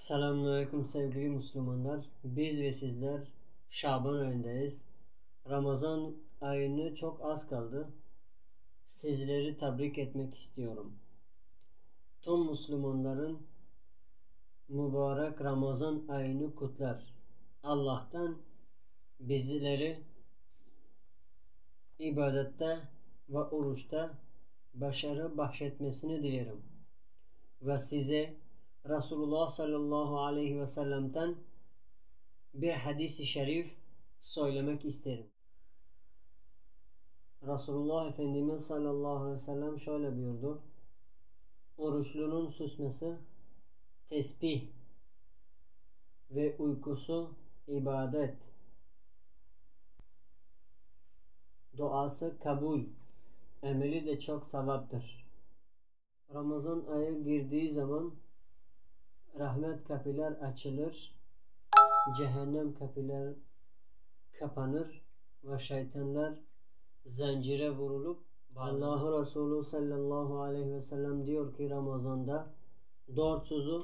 Selamünaleyküm sevgili Müslümanlar. Biz ve sizler Şaban ayındayız. Ramazan ayını çok az kaldı. Sizleri tebrik etmek istiyorum. Tüm Müslümanların mübarek Ramazan ayını kutlar. Allah'tan bizleri ibadette ve oruçta başarı bahşetmesini dilerim. Ve size Resulullah sallallahu aleyhi ve sellem'den bir hadis-i şerif söylemek isterim. Resulullah Efendimiz sallallahu aleyhi ve sellem şöyle buyurdu: oruçlunun susması tesbih ve uykusu ibadet, duası kabul, emeli de çok sevaptır. Ramazan ayı girdiği zaman rahmet kapılar açılır, cehennem kapılar kapanır ve şeytanlar zincire vurulup Allah Resulü sallallahu aleyhi ve sellem diyor ki Ramazan'da 4 sözü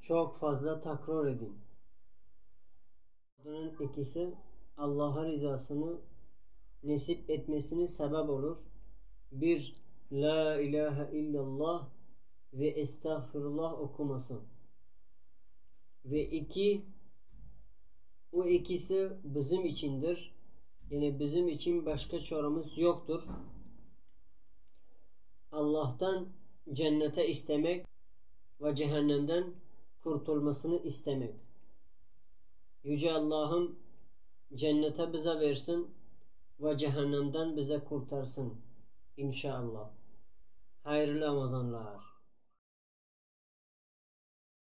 çok fazla tekrar edin. Bunun ikisi Allah'ın rızasını nasip etmesine sebep olur. Bir, La ilahe illallah ve estağfirullah okuması. Ve iki, o ikisi bizim içindir. Yani bizim için başka çaremiz yoktur. Allah'tan cennete istemek ve cehennemden kurtulmasını istemek. Yüce Allah'ım cennete bize versin ve cehennemden bize kurtarsın. İnşallah. Hayırlı Ramazanlar.